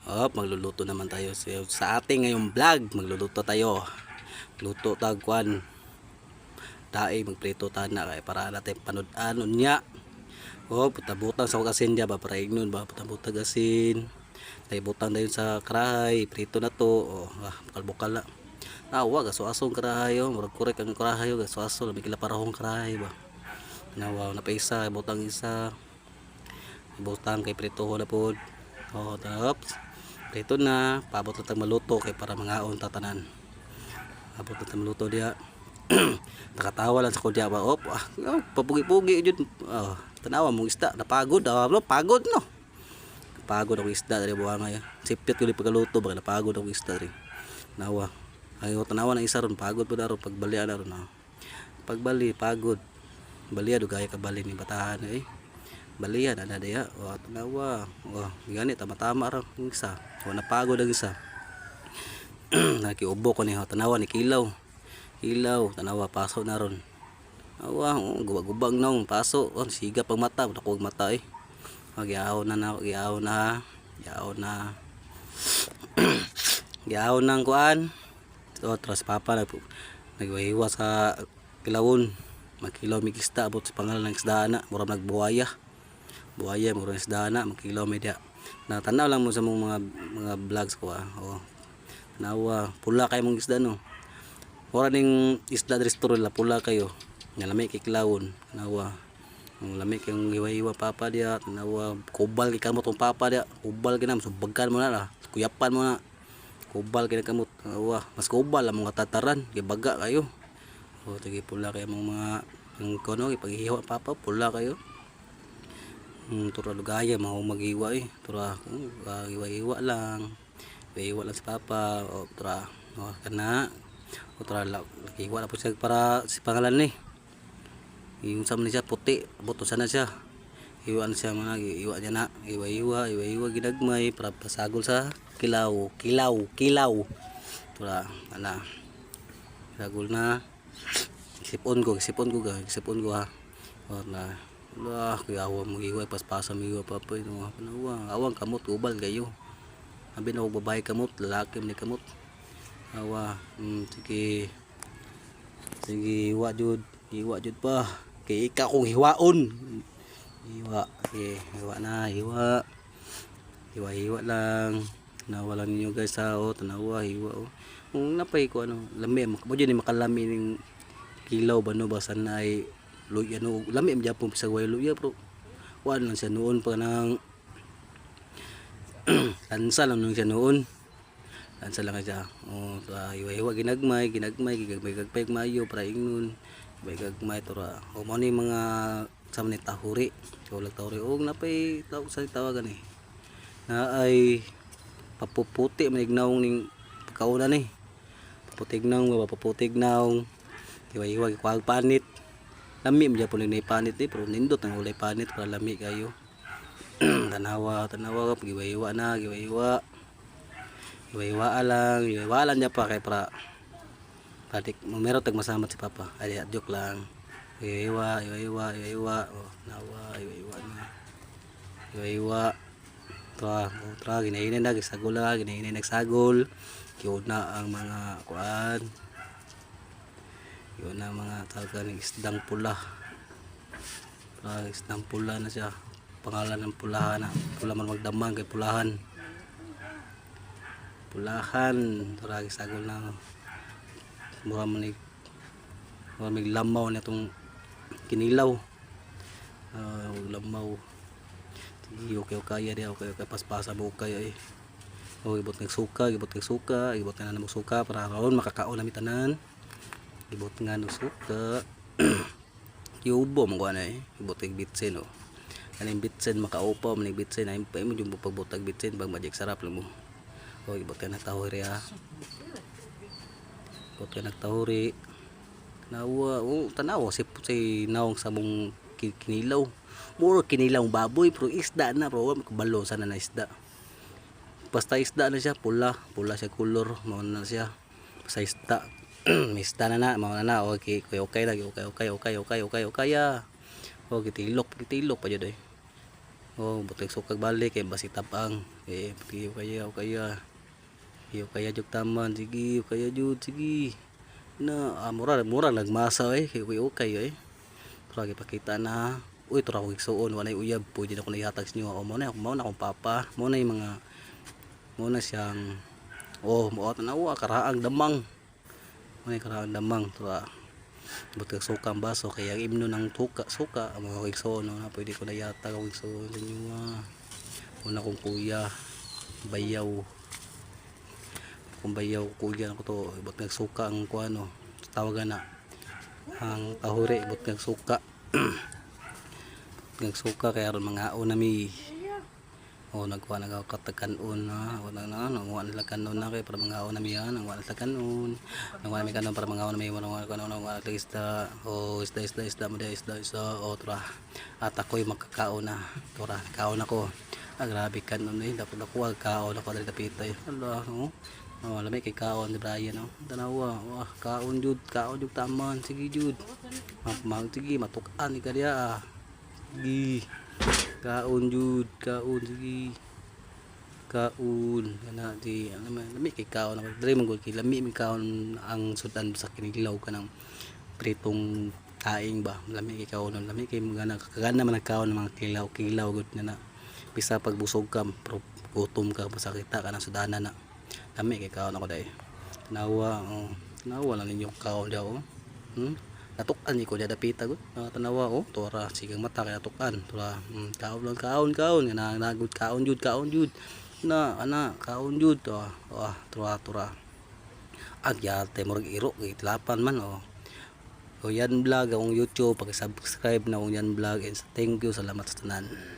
Magluluto naman tayo sa ating ngayong vlog. Magluluto tayo. Luto tagkuan. Dai magprito tana kay para natin panud-anon niya. Buta-butang sa asin dia ba para ignon ba buta-butang asin. Tay butang dayon sa karahay, prito na to. Bukal-bukal na. Nawa gaso-asong karahay murag korek ang karahay gaso-aso labi kila parahong karahay ba. Nawa na pa isa, butang isa. Butang kay prito ho na pod. Tapos prito na, paabot na tayong maluto kay para mangaon tatanan. Abot na tayong maluto dia. Nakatawa lang sa kudya ba. Papugi-pugi jud. Tanawa mong isda, napagod. Pagod no. Pagod ako isda dari buha nga. Sipit ko di pagluto ba napagod ako isda ri. Nawa. Ayo tanawa na isa ron pagod pud aron pagbalian na ron. Pagbali pagod. Baliya do gaya ka bali ni batahan balian ada dia. Tanawa. Gani tama-tama ra ang isa. Napagod ang isa. Nakiubo ko ni tanawa ni kilaw. Tanawa paso na ron. Gubag-gubag na paso. Siga pang mata, nakog mata Giaw na. Giaw nang kuan. Tras papa nagwahiwa sa kilawon. Magkilaw mig isda abot sa pangalan ng isda na, murag nagbuhaya. Buhaya murag isda na, magkilaw media. Natanaw lang mo sa mga vlogs ko Nawa pula kay mong isda no. Ora ning isda restore la pula kayo. Nga lami kay kilawon. Nawa ang lami kay hiwa-hiwa papa dia. Nawa kubal kay kamot ang papa dia. Kubal kinam subagkan mo na la. Kuyapan mo na. Kubal kay kamot. Nawa mas kubal ang mga tataran kay baga kayo. Tigi pula kay mong mga ang kono kay paghihiwa papa pula kayo. Tura lugaya mao maghiwa Tura hiwa-hiwa lang. Hiwa lang si papa. Tura kana. Tura hiwa na po siya para si pangalan ni. Yung sama niya puti. Buto sana siya. Hiwa na siya mga hiwa niya na. Hiwa ginagmay para pasagol sa kilaw. Tura ana. Sagol na. Sipon ko ha. Kuyawa mo hiwa paspasa mo hiwa papa awang kamot ubal kayo. Abi na babae kamot, lalaki man kamot. Sige hiwa jud pa. Kay ika kong hiwaon. Hiwa na. Hiwa lang. Nawalan niyo guys tanawa hiwa Kung napay ko lami mo dyan makalami ning kilaw ba no basan na ay luya no lami am japon sa way luya pero wan lang siya noon pa nang lansa lang nung siya noon. Lansa lang siya. Hiwa ginagmay gagpay mayo para ingnon. Gagmay tura. Mo ni mga sa ni tahuri. Ulag tahuri napay sa tawagan na ay papuputi manignaw ning pagkauna ni. Paputignaw. Hiwa kwag panit. Lami mo japon ni panit pero nindot ang ulay panit para lami kayo. Tanawa giwa na. Hiwa lang niya pa kay para patik meron tag masamat si papa. Ay joke lang. Hiwa. Nawa hiwa na. Hiwa. Tra ginainin na nagsagol. Yun na ang mga kuan. Yun na mga tawag ng isdang pula. Isdang pula na siya. Pangalan ng pulahan na. Pula man magdamang kay pulahan. Tura gisagol na. Mura manig lamaw na itong kinilaw. Lamaw. Okay kaya dia okay paspasa mo kaya ibot ng suka ibot na namog suka para ron makakaon na mitanan. Ibot nga ng suka. Yubo mo kuan ibot ng bitsin kaning bitsin makaupaw maning bitsin ay mo jud pagbutag bitsin bang magic sarap lang mo. Ibot ka na tahuri nawa tanawa si nawong sabong kinilaw. Muro kinilaw baboy pero isda na bro balo sana na isda. Basta isda na siya pula siya color mao na siya. Basta isda. Isda na mao na okay na okay. Gitilok pa jud buteg sukag balik kay basi tapang Piyo kaya jud taman, sige kaya jud, sige na mura nagmasa kay okay pero gipakita na uy tura ko igsuon walay uyab pwede na ko ihatag sa inyo o mo na akong papa mo na yung mga mo na siyang mo tanawa karaang damang mo na karaang damang tura but kag suka ang baso kaya imno ng suka mo igsuon na pwede ko na ihatag og igsuon sa inyo una kong kuya bayaw kung bayaw kuya ko to but nagsuka ang kuano tawagan na ang tahuri but nagsuka nagsuka kaya ron mga unami nagkuha nagkatagkanon na nangwa nila kanon na kay para mga unami yan nangwa nila kanon nangwa nami kanon para mga unami nangwa nila isda isda mo de isda tra at ako'y magkakaon na tura kaon ako grabe kanon dapat ako kaon ako dali tapitay Allah lami kay kaon ni Brian tanawa kaon jud taman sige jud sige matukan ni kadiya sige kaon jud sige kaon kana di lami kay kaon diri man gud kay lami mi kaon ang sudan sa kinilaw kanang pritong kaing ba lami kay kaon lami kay kagana man nagkaon ng mga kilaw gud na bisa pag busog ka gutom ka masakita ka ng sudanan na lami kay kaon ako dai tanawa lang ninyo kaon daw natukan ni ko dia dapita gud tanawa tura sigang mata kay natukan tura kaon nga nagud kaon jud na ana kaon jud tura agyate murag iro gitlapan man Yan Vlog akong YouTube pag-subscribe na akong Yan Vlog and thank you salamat sa tanan.